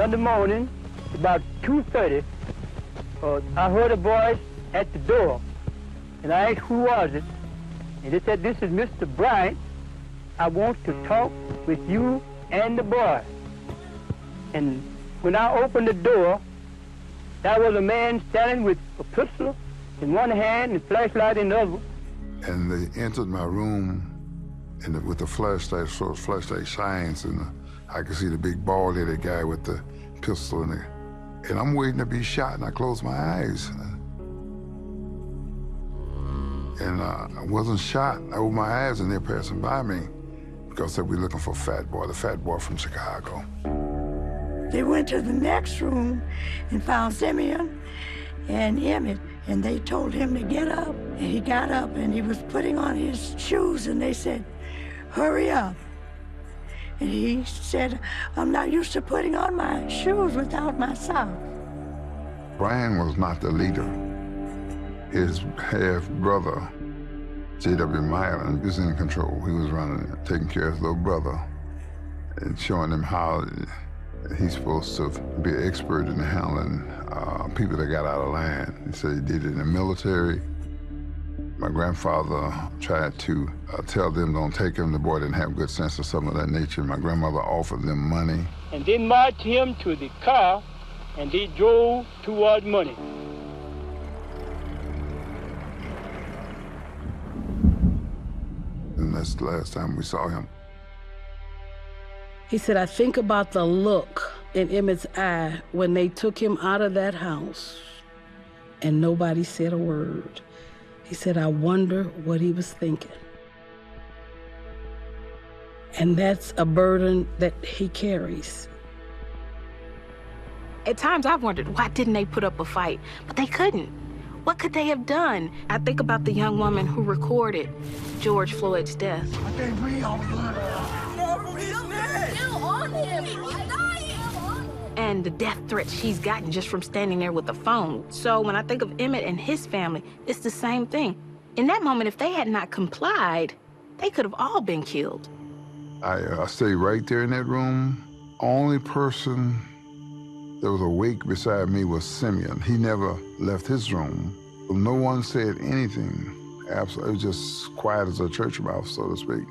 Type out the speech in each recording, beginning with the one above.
Sunday morning, about 2:30, I heard a voice at the door, and I asked who was it, and they said, "This is Mr. Bryant. I want to talk with you and the boy." And when I opened the door, there was a man standing with a pistol in one hand and a flashlight in the other. And they entered my room with the flashlight, so the flashlight shines, and I could see the big bald-headed guy with the pistol in it. And I'm waiting to be shot, and I closed my eyes. And I wasn't shot. I opened my eyes, and they're passing by me because they were looking for Fat Boy, the Fat Boy from Chicago. They went to the next room and found Simeon and Emmett, and they told him to get up. And he got up, and he was putting on his shoes, and they said, "Hurry up." And he said, "I'm not used to putting on my shoes without my socks." Brian was not the leader. His half-brother, J.W. Mylan, was in control. He was running it, taking care of his little brother and showing him how he's supposed to be an expert in handling people that got out of line. He said he did it in the military. My grandfather tried to tell them don't take him. The boy didn't have good sense or something of that nature. My grandmother offered them money. And they marched him to the car, and they drove toward money. And that's the last time we saw him. He said, "I think about the look in Emmett's eye when they took him out of that house and nobody said a word." He said, "I wonder what he was thinking." And that's a burden that he carries. At times I've wondered, why didn't they put up a fight? But they couldn't. What could they have done? I think about the young woman who recorded George Floyd's death. I can't breathe all the blood. And the death threats she's gotten just from standing there with the phone. So when I think of Emmett and his family, it's the same thing. In that moment, if they had not complied, they could have all been killed. I stayed right there in that room. Only person that was awake beside me was Simeon. He never left his room. No one said anything. Absolutely, it was just quiet as a church mouse, so to speak.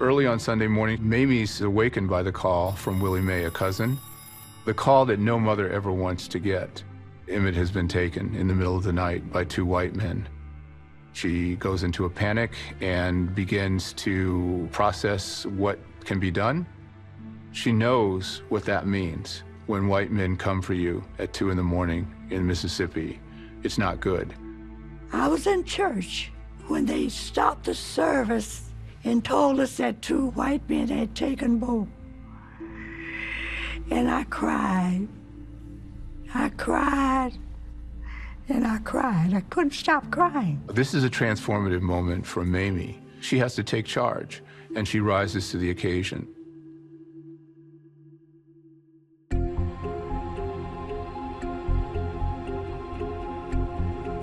Early on Sunday morning, Mamie's awakened by the call from Willie Mae, a cousin. The call that no mother ever wants to get. Emmett has been taken in the middle of the night by two white men. She goes into a panic and begins to process what can be done. She knows what that means when white men come for you at 2 in the morning in Mississippi. It's not good. I was in church when they stopped the service and told us that 2 white men had taken Bo. And I cried. I cried, and I cried. I couldn't stop crying. This is a transformative moment for Mamie. She has to take charge, and she rises to the occasion.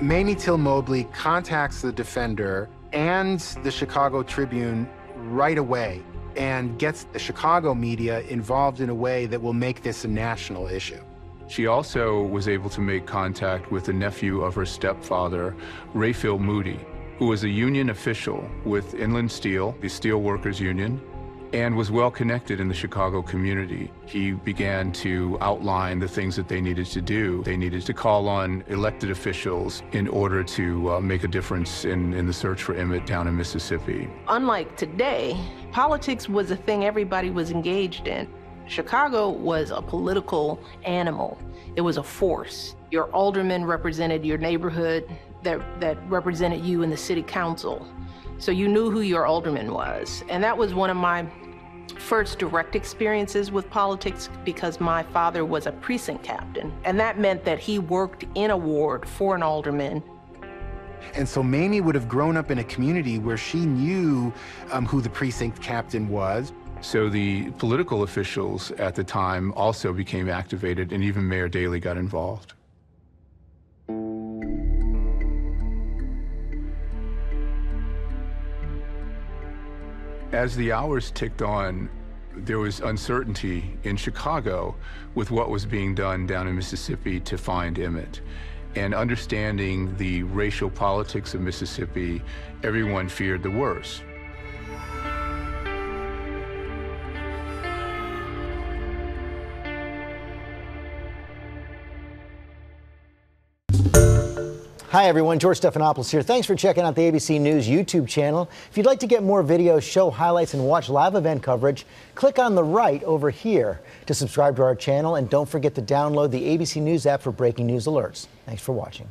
Mamie Till-Mobley contacts the Defender and the Chicago Tribune right away and gets the Chicago media involved in a way that will make this a national issue. She also was able to make contact with the nephew of her stepfather, Rayfield Moody, who was a union official with Inland Steel, the steel workers union, and was well connected in the Chicago community. He began to outline the things that they needed to do. They needed to call on elected officials in order to make a difference in the search for Emmett down in Mississippi. Unlike today, politics was a thing everybody was engaged in. Chicago was a political animal. It was a force. Your alderman represented your neighborhood, that represented you in the city council. So you knew who your alderman was. And that was one of my first direct experiences with politics because my father was a precinct captain. And that meant that he worked in a ward for an alderman. And so Mamie would have grown up in a community where she knew who the precinct captain was. So the political officials at the time also became activated, and even Mayor Daley got involved. As the hours ticked on, there was uncertainty in Chicago with what was being done down in Mississippi to find Emmett. And understanding the racial politics of Mississippi, everyone feared the worst. Hi everyone, George Stephanopoulos here. Thanks for checking out the ABC News YouTube channel. If you'd like to get more videos, show highlights, and watch live event coverage, click on the right over here to subscribe to our channel, and don't forget to download the ABC News app for breaking news alerts. Thanks for watching.